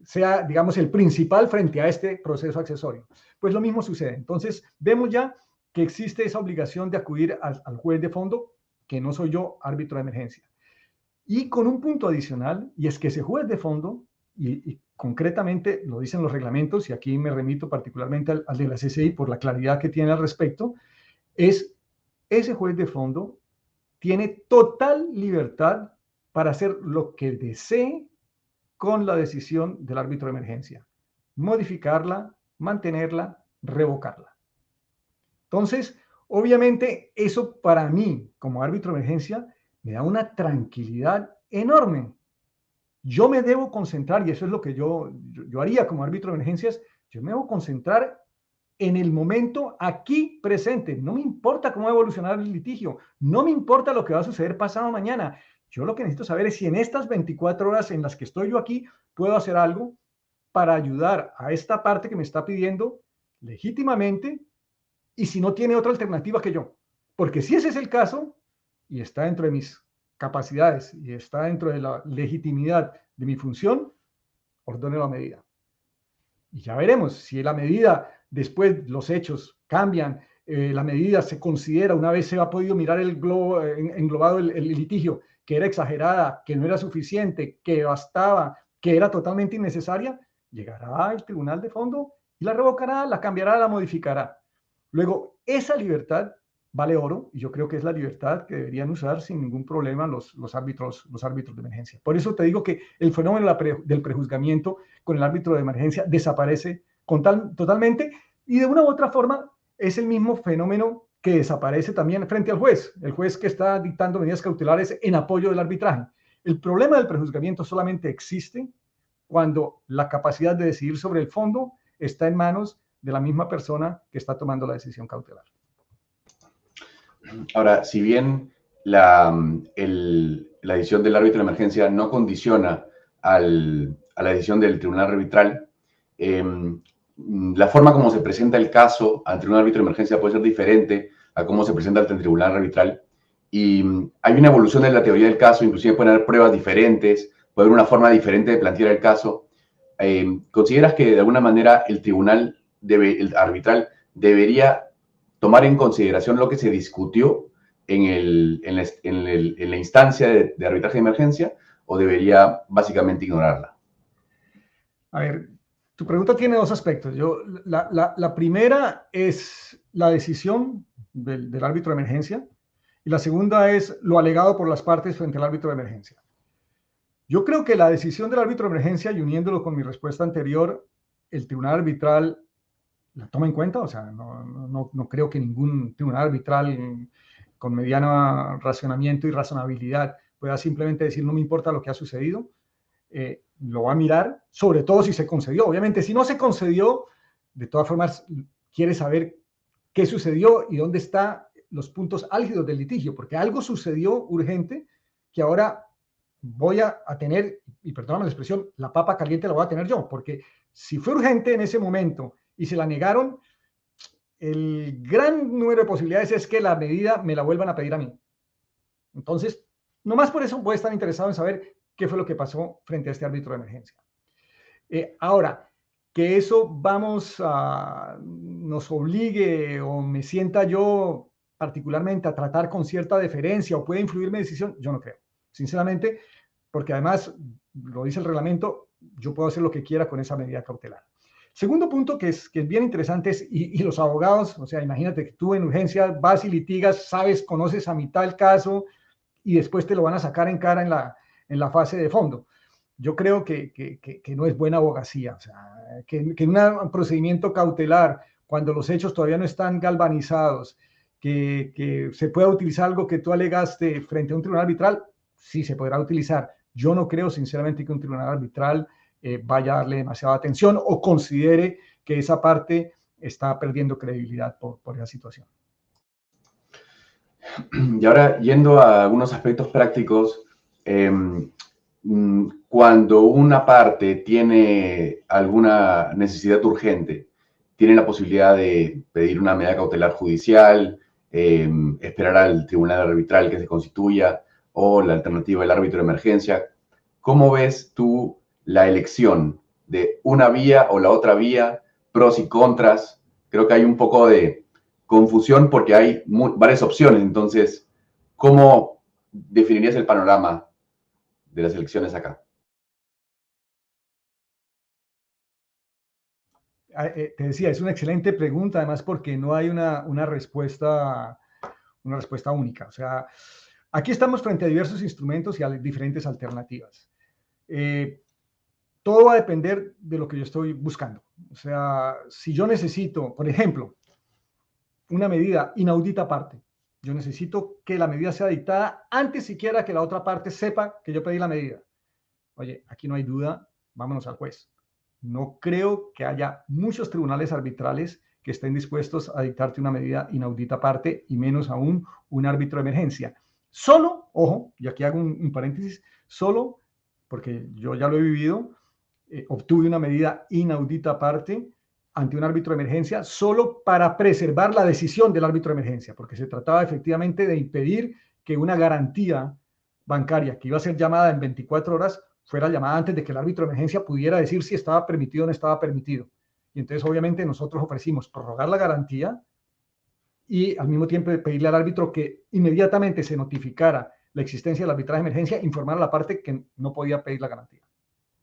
sea, digamos, el principal frente a este proceso accesorio. Pues lo mismo sucede. Entonces, vemos ya que existe esa obligación de acudir al juez de fondo, que no soy yo, árbitro de emergencia. Y con un punto adicional, y es que ese juez de fondo, y concretamente lo dicen los reglamentos, y aquí me remito particularmente al de la CCI por la claridad que tiene al respecto, es ese juez de fondo tiene total libertad para hacer lo que desee con la decisión del árbitro de emergencia. Modificarla, mantenerla, revocarla. Entonces, obviamente, eso para mí, como árbitro de emergencia, me da una tranquilidad enorme. Yo me debo concentrar, y eso es lo que yo haría como árbitro de emergencias, yo me debo concentrar en el momento aquí presente. No me importa cómo va a evolucionar el litigio, no me importa lo que va a suceder pasado mañana. Yo lo que necesito saber es si en estas 24 horas en las que estoy yo aquí puedo hacer algo para ayudar a esta parte que me está pidiendo legítimamente y si no tiene otra alternativa que yo. Porque si ese es el caso y está dentro de mis capacidades y está dentro de la legitimidad de mi función, ordeno la medida. Y ya veremos si la medida, después los hechos cambian, la medida se considera, una vez se ha podido mirar el globo, englobado el litigio, que era exagerada, que no era suficiente, que bastaba, que era totalmente innecesaria, llegará el tribunal de fondo y la revocará, la cambiará, la modificará. Luego, esa libertad vale oro y yo creo que es la libertad que deberían usar sin ningún problema los árbitros de emergencia. Por eso te digo que el fenómeno del prejuzgamiento con el árbitro de emergencia desaparece totalmente y de una u otra forma es el mismo fenómeno que desaparece también frente al juez, el juez que está dictando medidas cautelares en apoyo del arbitraje. El problema del prejuzgamiento solamente existe cuando la capacidad de decidir sobre el fondo está en manos de la misma persona que está tomando la decisión cautelar. Ahora, si bien la decisión del árbitro de emergencia no condiciona a la decisión del tribunal arbitral, la forma como se presenta el caso ante un árbitro de emergencia puede ser diferente a cómo se presenta ante el tribunal arbitral. Y hay una evolución de la teoría del caso, inclusive pueden haber pruebas diferentes, puede haber una forma diferente de plantear el caso. ¿Consideras que de alguna manera el tribunal el arbitral debería tomar en consideración lo que se discutió en la instancia de arbitraje de emergencia o debería básicamente ignorarla? A ver, tu pregunta tiene dos aspectos. La primera es la decisión del árbitro de emergencia y la segunda es lo alegado por las partes frente al árbitro de emergencia. Yo creo que la decisión del árbitro de emergencia, y uniéndolo con mi respuesta anterior, el tribunal arbitral la toma en cuenta. O sea, no creo que ningún tribunal arbitral con mediano racionamiento y razonabilidad pueda simplemente decir no me importa lo que ha sucedido. Lo va a mirar, sobre todo si se concedió. Obviamente, si no se concedió, de todas formas, quiere saber qué sucedió y dónde están los puntos álgidos del litigio, porque algo sucedió urgente que ahora voy a tener, y perdóname la expresión, la papa caliente la voy a tener yo, porque si fue urgente en ese momento y se la negaron, el gran número de posibilidades es que la medida me la vuelvan a pedir a mí. Entonces, nomás por eso voy a estar interesado en saber qué fue lo que pasó frente a este árbitro de emergencia. Ahora, que eso nos obligue o me sienta yo particularmente a tratar con cierta deferencia o puede influir mi decisión, yo no creo, sinceramente, porque además, lo dice el reglamento, yo puedo hacer lo que quiera con esa medida cautelar. Segundo punto que es bien interesante es, y los abogados, o sea, imagínate que tú en urgencia vas y litigas, sabes, conoces a mitad el caso y después te lo van a sacar en cara en la fase de fondo. Yo creo que no es buena abogacía. O sea, que en un procedimiento cautelar, cuando los hechos todavía no están galvanizados, que se pueda utilizar algo que tú alegaste frente a un tribunal arbitral, sí se podrá utilizar. Yo no creo, sinceramente, que un tribunal arbitral vaya a darle demasiada atención o considere que esa parte está perdiendo credibilidad por esa situación. Y ahora, yendo a algunos aspectos prácticos, cuando una parte tiene alguna necesidad urgente, tiene la posibilidad de pedir una medida cautelar judicial, esperar al tribunal arbitral que se constituya o la alternativa del árbitro de emergencia. ¿Cómo ves tú la elección de una vía o la otra vía, pros y contras? Creo que hay un poco de confusión porque hay varias opciones. Entonces, ¿cómo definirías el panorama de las elecciones acá? Te decía, es una excelente pregunta, además porque no hay una respuesta única. O sea, aquí estamos frente a diversos instrumentos y a diferentes alternativas. Todo va a depender de lo que yo estoy buscando. O sea, si yo necesito, por ejemplo, una medida inaudita aparte, yo necesito que la medida sea dictada antes siquiera que la otra parte sepa que yo pedí la medida. Oye, aquí no hay duda, vámonos al juez. No creo que haya muchos tribunales arbitrales que estén dispuestos a dictarte una medida inaudita aparte y menos aún un árbitro de emergencia. Solo, ojo, y aquí hago un paréntesis, solo porque yo ya lo he vivido, obtuve una medida inaudita aparte ante un árbitro de emergencia solo para preservar la decisión del árbitro de emergencia, porque se trataba efectivamente de impedir que una garantía bancaria que iba a ser llamada en 24 horas fuera llamada antes de que el árbitro de emergencia pudiera decir si estaba permitido o no estaba permitido. Y entonces, obviamente, nosotros ofrecimos prorrogar la garantía y al mismo tiempo pedirle al árbitro que inmediatamente se notificara la existencia del arbitraje de emergencia, informar a la parte que no podía pedir la garantía.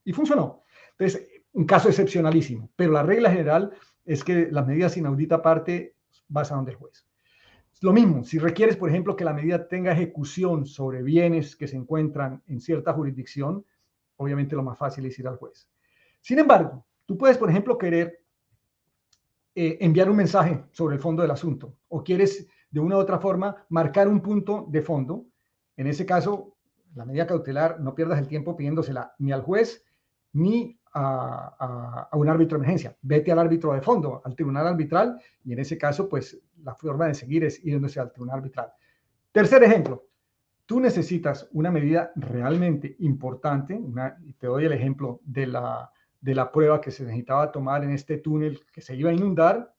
Y funcionó. Entonces, un caso excepcionalísimo, pero la regla general es que las medidas inaudita aparte vas a donde el juez. Lo mismo, si requieres, por ejemplo, que la medida tenga ejecución sobre bienes que se encuentran en cierta jurisdicción, obviamente lo más fácil es ir al juez. Sin embargo, tú puedes, por ejemplo, querer enviar un mensaje sobre el fondo del asunto o quieres de una u otra forma marcar un punto de fondo. En ese caso, la medida cautelar, no pierdas el tiempo pidiéndosela ni al juez ni a un árbitro de emergencia. Vete al árbitro de fondo, al tribunal arbitral, y en ese caso, pues la forma de seguir es yéndose al tribunal arbitral. Tercer ejemplo, tú necesitas una medida realmente importante, y te doy el ejemplo de la prueba que se necesitaba tomar en este túnel que se iba a inundar.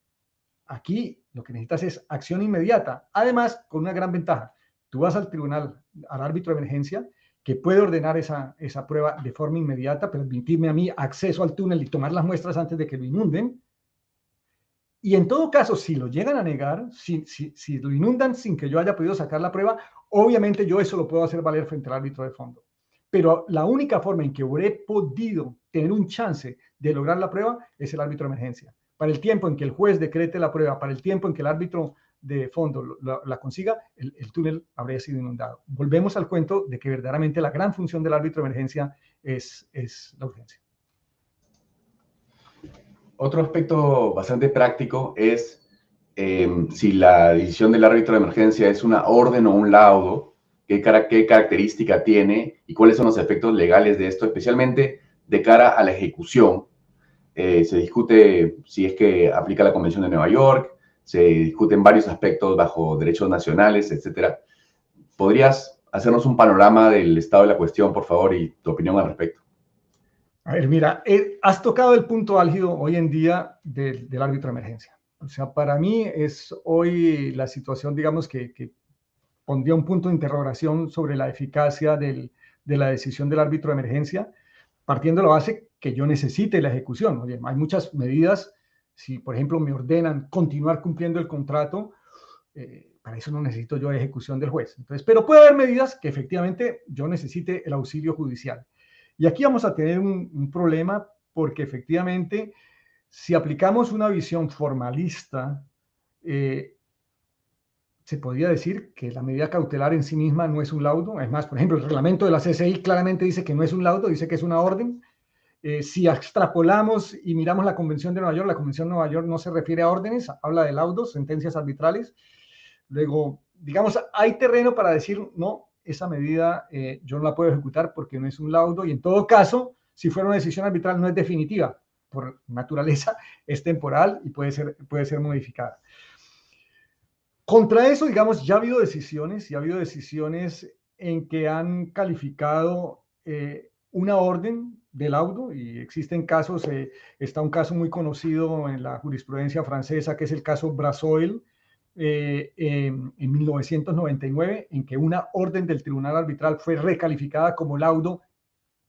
Aquí lo que necesitas es acción inmediata, además con una gran ventaja. Tú vas al tribunal, al árbitro de emergencia, que puede ordenar esa prueba de forma inmediata, permitirme a mí acceso al túnel y tomar las muestras antes de que lo inunden. Y en todo caso, si lo llegan a negar, si lo inundan sin que yo haya podido sacar la prueba, obviamente yo eso lo puedo hacer valer frente al árbitro de fondo. Pero la única forma en que habré podido tener un chance de lograr la prueba es el árbitro de emergencia. Para el tiempo en que el juez decrete la prueba, para el tiempo en que el árbitro de fondo la consiga, el túnel habría sido inundado. Volvemos al cuento de que verdaderamente la gran función del árbitro de emergencia es la urgencia. Otro aspecto bastante práctico es si la decisión del árbitro de emergencia es una orden o un laudo, qué característica tiene y cuáles son los efectos legales de esto, especialmente de cara a la ejecución. Se discute si es que aplica la Convención de Nueva York, se discuten varios aspectos bajo derechos nacionales, etc. ¿Podrías hacernos un panorama del estado de la cuestión, por favor, y tu opinión al respecto? A ver, mira, has tocado el punto álgido hoy en día del árbitro de emergencia. O sea, para mí es hoy la situación, digamos, que pondría un punto de interrogación sobre la eficacia de la decisión del árbitro de emergencia, partiendo de la base que yo necesite la ejecución. Oye, hay muchas medidas, si por ejemplo me ordenan continuar cumpliendo el contrato, para eso no necesito yo ejecución del juez. Entonces, pero puede haber medidas que efectivamente yo necesite el auxilio judicial. Y aquí vamos a tener un problema porque efectivamente, si aplicamos una visión formalista, se podría decir que la medida cautelar en sí misma no es un laudo. Es más, por ejemplo, el reglamento de la CCI claramente dice que no es un laudo, dice que es una orden. Si extrapolamos y miramos la Convención de Nueva York, la Convención de Nueva York no se refiere a órdenes, habla de laudos, sentencias arbitrales. Luego, digamos, hay terreno para decir, no, esa medida yo no la puedo ejecutar porque no es un laudo, y en todo caso, si fuera una decisión arbitral no es definitiva, por naturaleza es temporal y puede ser modificada. Contra eso, digamos, ya ha habido decisiones en que han calificado una orden de laudo, y existen casos, está un caso muy conocido en la jurisprudencia francesa, que es el caso Brasoil, en 1999, en que una orden del tribunal arbitral fue recalificada como laudo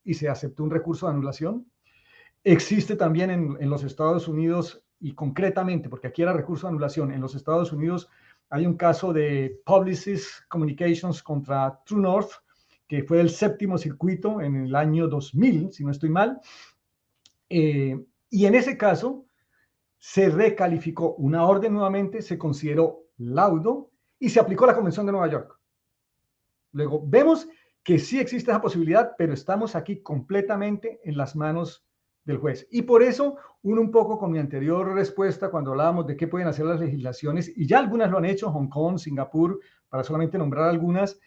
y se aceptó un recurso de anulación. Existe también en los Estados Unidos, y concretamente, porque aquí era recurso de anulación, en los Estados Unidos hay un caso de Publicis Communications contra True North, que fue el 7º circuito en el año 2000, si no estoy mal, y en ese caso se recalificó una orden nuevamente, se consideró laudo y se aplicó la Convención de Nueva York. Luego vemos que sí existe esa posibilidad, pero estamos aquí completamente en las manos del juez. Y por eso, un poco con mi anterior respuesta, cuando hablábamos de qué pueden hacer las legislaciones, y ya algunas lo han hecho, Hong Kong, Singapur, para solamente nombrar algunas,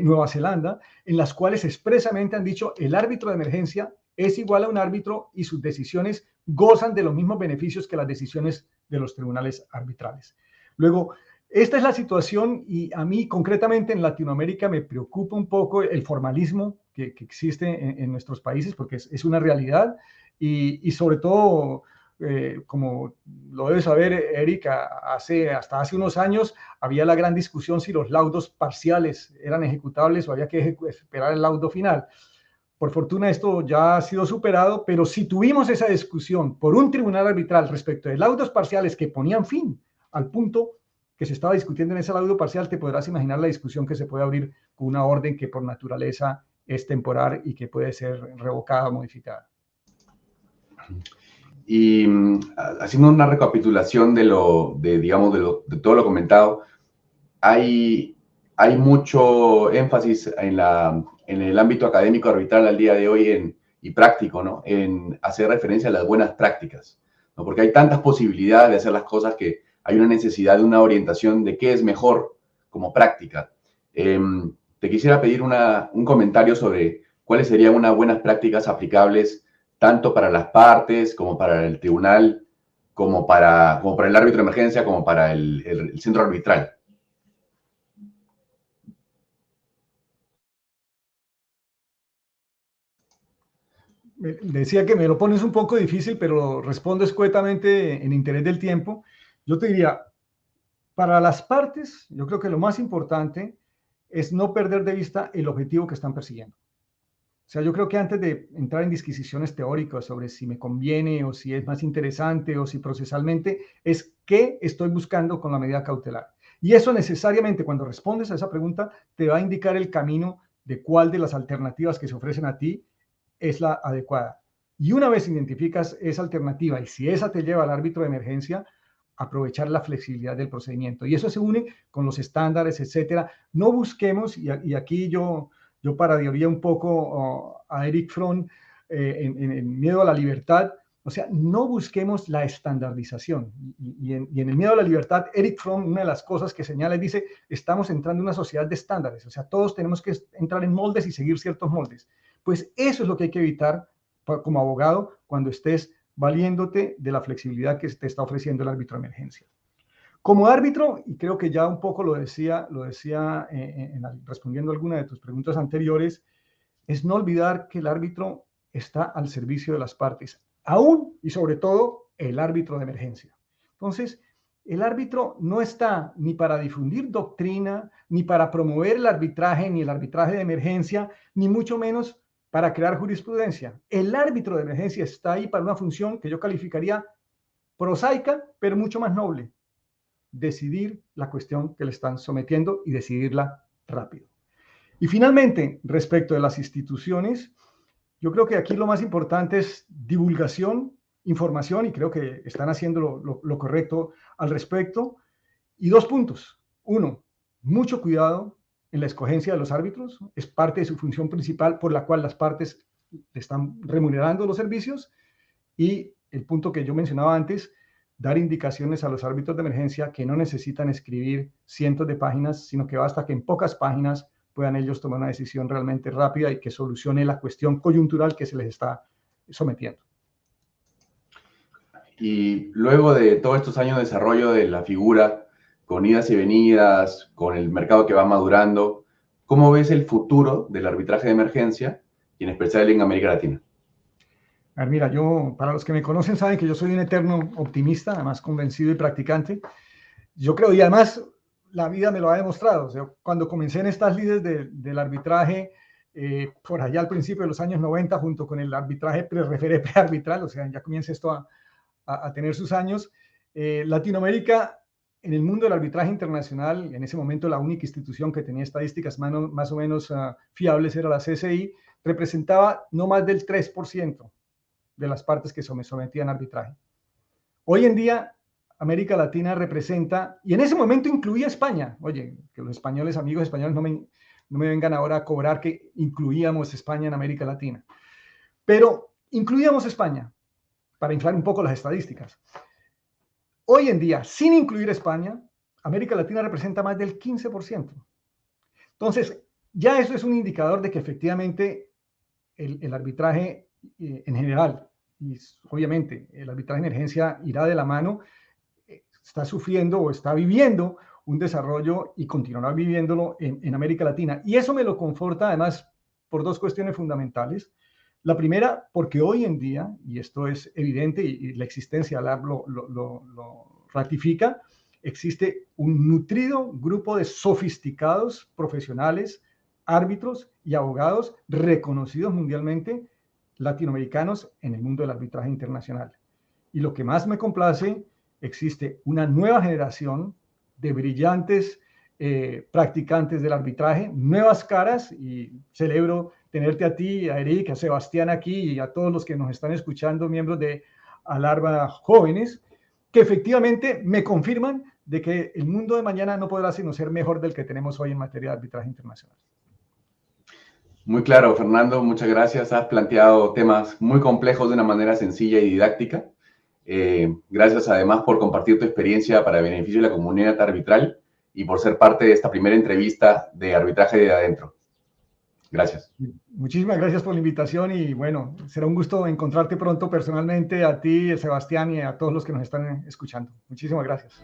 Nueva Zelanda, en las cuales expresamente han dicho el árbitro de emergencia es igual a un árbitro y sus decisiones gozan de los mismos beneficios que las decisiones de los tribunales arbitrales. Luego, esta es la situación, y a mí concretamente en Latinoamérica me preocupa un poco el formalismo que existe en nuestros países, porque es una realidad, y sobre todo, como lo debes saber, Eric, hasta hace unos años había la gran discusión si los laudos parciales eran ejecutables o había que esperar el laudo final. Por fortuna esto ya ha sido superado, pero si tuvimos esa discusión por un tribunal arbitral respecto de laudos parciales que ponían fin al punto que se estaba discutiendo en ese laudo parcial, te podrás imaginar la discusión que se puede abrir con una orden que por naturaleza es temporal y que puede ser revocada o modificada. Y haciendo una recapitulación de todo lo comentado, hay mucho énfasis en el ámbito académico arbitral al día de hoy y práctico, ¿no? En hacer referencia a las buenas prácticas, ¿no? Porque hay tantas posibilidades de hacer las cosas que hay una necesidad de una orientación de qué es mejor como práctica. Te quisiera pedir un comentario sobre cuáles serían unas buenas prácticas aplicables tanto para las partes, como para el tribunal, como para el árbitro de emergencia, como para el centro arbitral. Decía que me lo pones un poco difícil, pero respondo escuetamente en interés del tiempo. Yo te diría, para las partes, yo creo que lo más importante es no perder de vista el objetivo que están persiguiendo. O sea, yo creo que antes de entrar en disquisiciones teóricas sobre si me conviene o si es más interesante o si procesalmente, es qué estoy buscando con la medida cautelar. Y eso necesariamente, cuando respondes a esa pregunta, te va a indicar el camino de cuál de las alternativas que se ofrecen a ti es la adecuada. Y una vez identificas esa alternativa y si esa te lleva al árbitro de emergencia, aprovechar la flexibilidad del procedimiento. Y eso se une con los estándares, etcétera. No busquemos, y aquí yo parodiaría un poco a Erich Fromm en Miedo a la Libertad, o sea, no busquemos la estandarización. Y en el Miedo a la Libertad, Erich Fromm, una de las cosas que señala, dice, estamos entrando en una sociedad de estándares, o sea, todos tenemos que entrar en moldes y seguir ciertos moldes. Pues eso es lo que hay que evitar como abogado cuando estés valiéndote de la flexibilidad que te está ofreciendo el árbitro de emergencia. Como árbitro, y creo que ya un poco lo decía respondiendo a alguna de tus preguntas anteriores, es no olvidar que el árbitro está al servicio de las partes, aún y sobre todo el árbitro de emergencia. Entonces, el árbitro no está ni para difundir doctrina, ni para promover el arbitraje, ni el arbitraje de emergencia, ni mucho menos para crear jurisprudencia. El árbitro de emergencia está ahí para una función que yo calificaría prosaica, pero mucho más noble. Decidir la cuestión que le están sometiendo y decidirla rápido. Y finalmente, respecto de las instituciones, yo creo que aquí lo más importante es divulgación, información, y creo que están haciendo lo correcto al respecto. Y 2 puntos. 1, mucho cuidado en la escogencia de los árbitros, es parte de su función principal por la cual las partes le están remunerando los servicios. Y el punto que yo mencionaba antes, dar indicaciones a los árbitros de emergencia que no necesitan escribir cientos de páginas, sino que basta que en pocas páginas puedan ellos tomar una decisión realmente rápida y que solucione la cuestión coyuntural que se les está sometiendo. Y luego de todos estos años de desarrollo de la figura, con idas y venidas, con el mercado que va madurando, ¿cómo ves el futuro del arbitraje de emergencia y en especial en América Latina? A ver, mira, para los que me conocen saben que yo soy un eterno optimista, además convencido y practicante. Yo creo, y además la vida me lo ha demostrado. O sea, cuando comencé en estas lides del arbitraje, por allá al principio de los años 90, junto con el arbitraje prearbitral, o sea, ya comienza esto a tener sus años, Latinoamérica, en el mundo del arbitraje internacional, en ese momento la única institución que tenía estadísticas más o menos fiables era la CCI, representaba no más del 3% de las partes que se sometían a arbitraje. Hoy en día, América Latina representa, y en ese momento incluía España. Oye, que los españoles, amigos españoles, no me vengan ahora a cobrar que incluíamos España en América Latina. Pero incluíamos España, para inflar un poco las estadísticas. Hoy en día, sin incluir España, América Latina representa más del 15%. Entonces, ya eso es un indicador de que efectivamente el arbitraje en general, y obviamente el arbitraje de emergencia irá de la mano, está sufriendo o está viviendo un desarrollo y continuará viviéndolo en América Latina. Y eso me lo conforta además por 2 cuestiones fundamentales. La primera, porque hoy en día, y esto es evidente y la existencia de ALARB lo ratifica, existe un nutrido grupo de sofisticados profesionales, árbitros y abogados reconocidos mundialmente, latinoamericanos en el mundo del arbitraje internacional. Y lo que más me complace, existe una nueva generación de brillantes practicantes del arbitraje, nuevas caras, y celebro tenerte a ti, a Eric, a Sebastián aquí y a todos los que nos están escuchando, miembros de ALARB jóvenes, que efectivamente me confirman de que el mundo de mañana no podrá sino ser mejor del que tenemos hoy en materia de arbitraje internacional. Muy claro, Fernando, muchas gracias. Has planteado temas muy complejos de una manera sencilla y didáctica. Gracias además por compartir tu experiencia para beneficio de la comunidad arbitral y por ser parte de esta primera entrevista de Arbitraje de Adentro. Gracias. Muchísimas gracias por la invitación y bueno, será un gusto encontrarte pronto personalmente a ti, Sebastián, y a todos los que nos están escuchando. Muchísimas gracias.